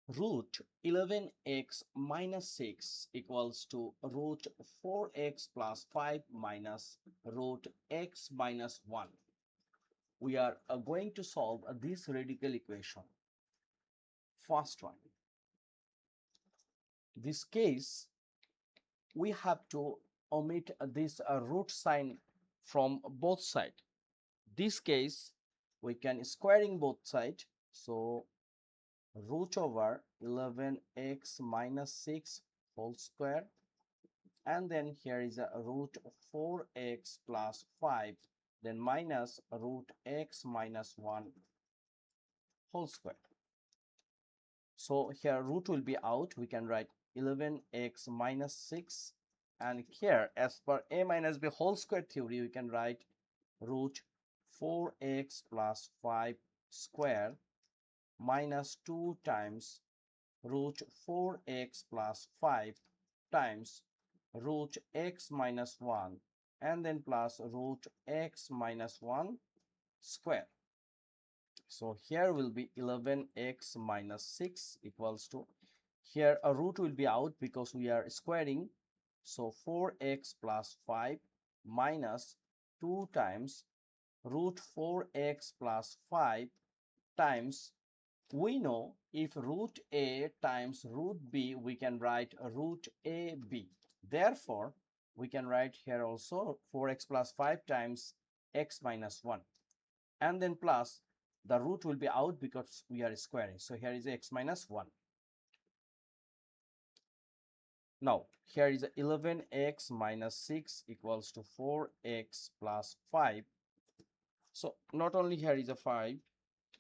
Root 11x minus 6 equals to root 4x plus 5 minus root x minus 1. We are going to solve this radical equation. First one. This case, we have to omit this root sign from both sides. This case, we can squaring both sides. So root over 11x minus 6 whole square, and then here is a root 4x plus 5, then minus root x minus 1 whole square. So here root will be out. We can write 11x minus 6, and here as per a minus b whole square theory, we can write root 4x plus 5 square minus 2 times root 4x plus 5 times root x minus 1, and then plus root x minus 1 square. So here will be 11x minus 6 equals to, here a root will be out because we are squaring, so 4x plus 5 minus 2 times root 4x plus 5 times, we know if root a times root b, we can write root ab. Therefore, we can write here also 4x plus 5 times x minus 1, and then plus the root will be out because we are squaring. So here is x minus 1. Now here is 11x minus 6 equals to 4x plus 5. So not only here is a 5,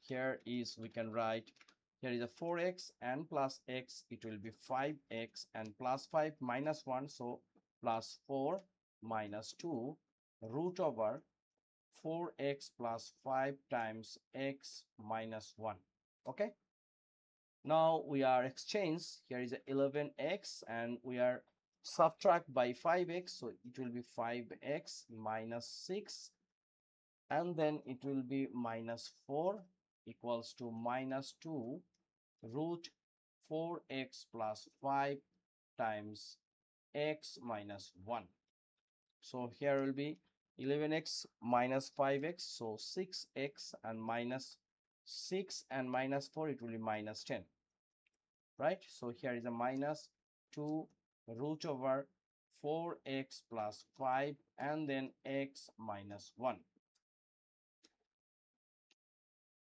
here is, we can write, here is a 4x and plus x, it will be 5x and plus 5 minus 1, so plus 4 minus 2 root over 4x plus 5 times x minus 1. Okay, now we are exchange, here is a 11x and we are subtract by 5x, so it will be 5x minus 6, and then it will be minus 4 equals to minus 2 root 4x plus 5 times x minus 1. So here will be 11x minus 5x, so 6x, and minus 6 and minus 4, it will be minus 10, right? So here is a minus 2 root over 4x plus 5 and then x minus 1.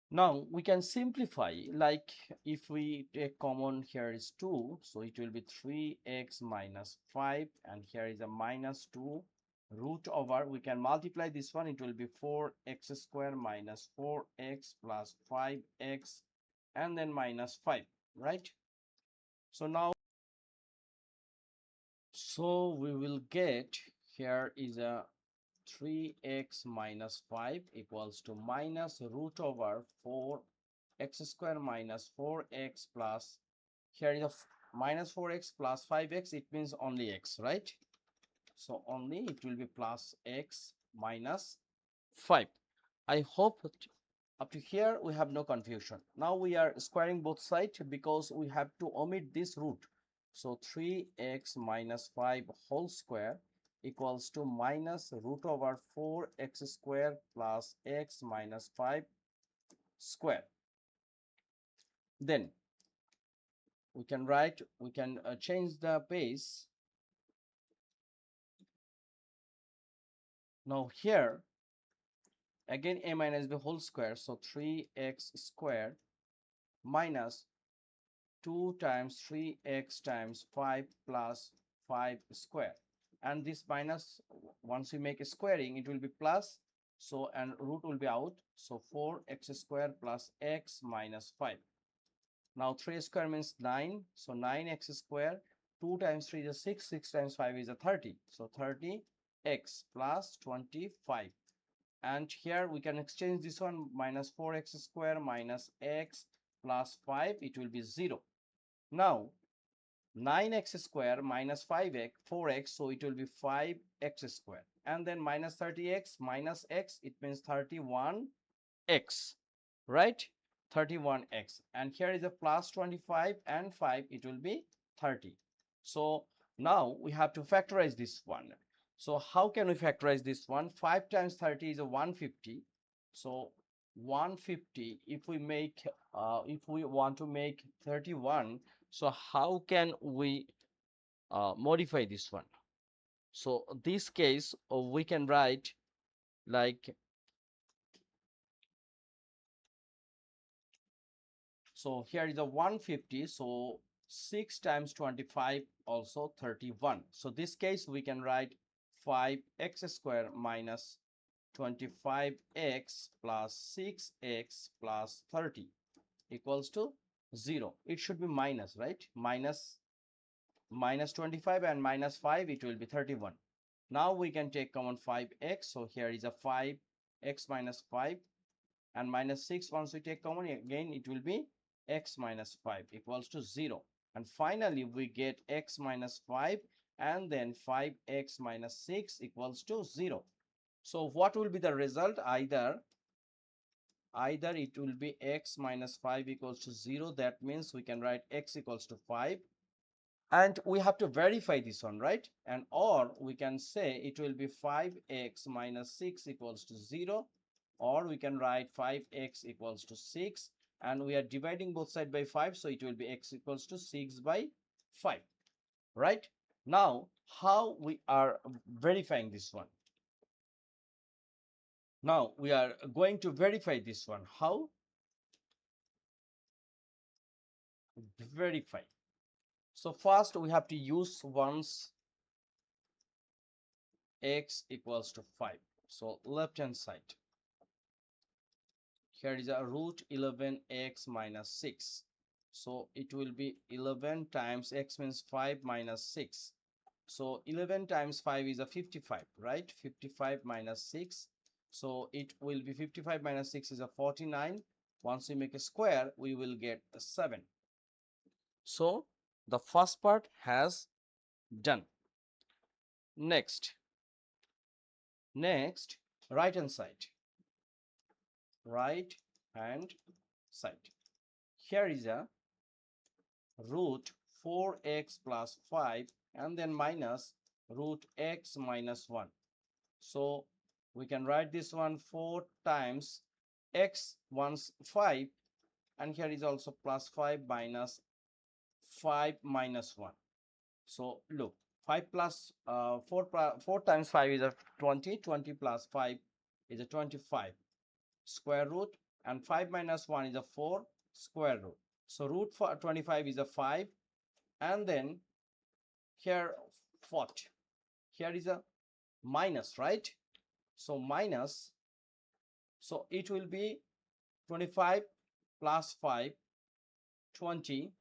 Now we can simplify, like if we take common, here is 2, so it will be 3x minus 5, and here is a minus 2 root over, we can multiply this one, it will be 4x square minus 4x plus 5x and then minus 5, right? So now, so we will get, here is a 3x minus 5 equals to minus root over 4x square minus 4x plus, here is a minus 4x plus 5x, it means only x, right? So only it will be plus x minus 5. I hope up to here we have no confusion. Now we are squaring both sides because we have to omit this root. So 3x minus 5 whole square equals to minus root over 4x square plus x minus 5 square. Then we can write, we can change the base. Now here again a minus b whole square, so 3x square minus 2 times 3x times 5 plus 5 square, and this minus, once we make a squaring, it will be plus, so and root will be out, so 4x square plus x minus 5. Now 3 square means 9, so 9x square, 2 times 3 is 6, 6 times 5 is a 30, so 30x plus 25. And here we can exchange this one, minus 4x square minus x plus 5, it will be 0. Now 9x square minus 5x 4x, so it will be 5x square, and then minus 30x minus x, it means 31x, right? 31x, and here is a plus 25 and 5, it will be 30. So now we have to factorize this one. So how can we factorize this one? 5 times 30 is a 150. So 150, if we make if we want to make 31, so how can we modify this one? So this case we can write like, so here is a 150, so 6 times 25 also 31. So this case we can write 5x square minus 25x plus 6x plus 30 equals to 0. It should be minus, right? Minus 25 and minus 5, it will be 31. Now we can take common 5x. So here is a 5x minus 5, and minus 6, once we take common, again it will be x minus 5 equals to 0. And finally we get x minus 5, and then 5x minus 6 equals to 0. So what will be the result? Either it will be x minus 5 equals to 0, that means we can write x equals to 5, and we have to verify this one, right? And or we can say it will be 5x minus 6 equals to 0, or we can write 5x equals to 6, and we are dividing both sides by 5, so it will be x equals to 6 by 5, right? Now how we are verifying this one? Now we are going to verify this one. How? Verify. So first we have to use once x equals to 5. So left hand side, here is a root 11x minus 6. So it will be 11 times x means 5 minus 6. So 11 times 5 is a 55, right? 55 minus 6. So it will be 55 minus 6 is a 49. Once we make a square, we will get a 7. So the first part has done. Next, right hand side. Right hand side. Here is a root 4x plus 5, and then minus root x minus 1. So we can write this one 4 times x once 5, and here is also plus 5 minus 5 minus 1. So look, 5 plus 4 times 5 is a 20. 20 plus 5 is a 25 square root, and 5 minus 1 is a 4 square root. So root for 25 is a 5, and then here 40. Here is a minus, right? So minus, so it will be 25 plus 5, 20.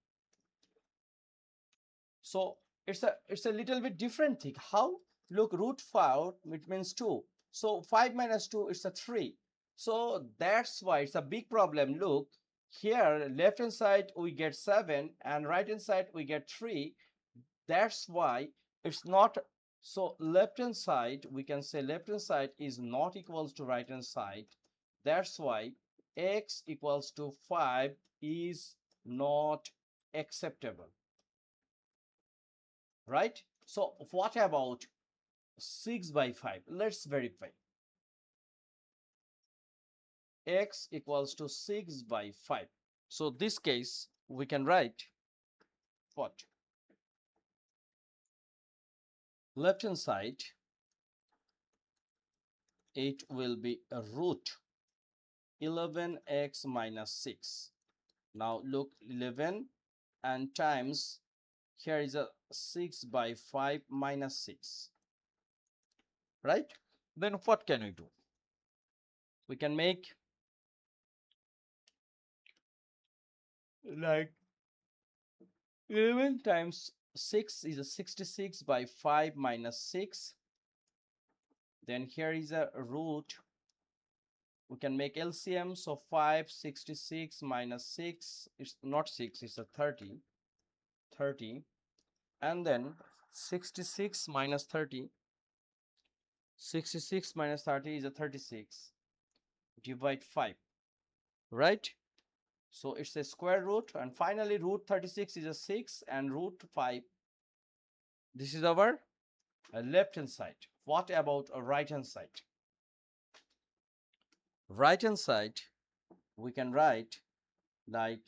So it's a little bit different thing. How? Look, root 5, it means 2. So 5 minus 2 is a 3. So that's why it's a big problem. Look, here left hand side we get 7, and right hand side we get 3. That's why it's not. So left hand side, we can say left hand side is not equals to right hand side. That's why x equals to 5 is not acceptable, right? So what about 6 by 5? Let's verify. X equals to 6 by 5. So this case we can write what? Left hand side, it will be a root 11x minus 6. Now look, 11 and times, here is a 6 by 5 minus 6, right? Then what can we do? We can make like 11 times 6 is a 66 by 5 minus 6. Then here is a root. We can make LCM. So 566 minus 6, it's not 6, it's a 30. And then 66 minus 30. 66 minus 30 is a 36. Divide 5, right? So it's a square root, and finally root 36 is a 6 and root 5. This is our left hand side. What about a right hand side? Right hand side, we can write like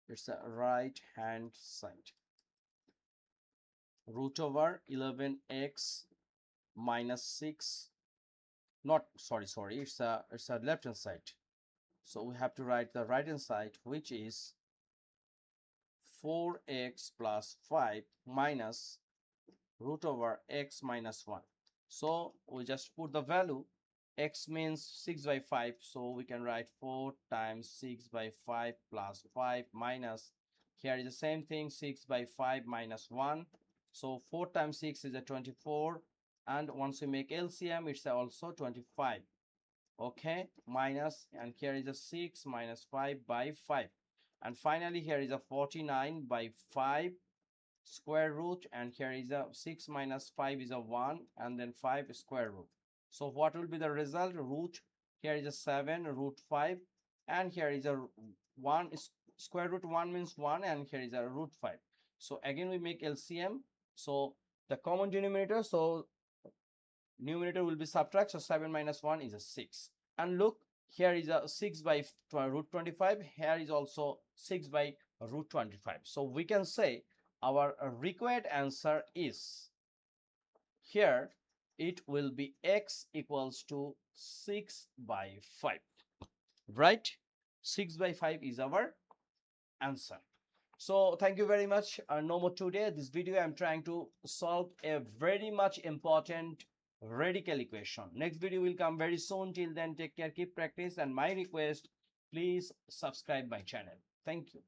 it's a right hand side. Root over 11x minus 6. Not sorry, it's a left hand side. So we have to write the right hand side, which is 4x plus 5 minus root over x minus 1. So we just put the value. X means 6 by 5, so we can write 4 times 6 by 5 plus 5 minus, here is the same thing, 6 by 5 minus 1. So 4 times 6 is a 24, and once we make LCM, it's also 25. Okay, minus, and here is a 6 minus 5 by 5, and finally here is a 49 by 5 square root, and here is a 6 minus 5 is a 1, and then 5 square root. So what will be the result? Root, here is a 7 root 5, and here is a 1, square root 1 means 1, and here is a root 5. So again we make LCM. So the common denominator, so numerator will be subtract, so 7 minus 1 is a 6. And look, here is a 6 by root 25, here is also 6 by root 25. So we can say our required answer is, here it will be x equals to 6 by 5, right? 6 by 5 is our answer. So thank you very much. No more today. This video I'm trying to solve a very much important radical equation. Next video will come very soon. Till then, take care, keep practice, and my request, please subscribe my channel. Thank you.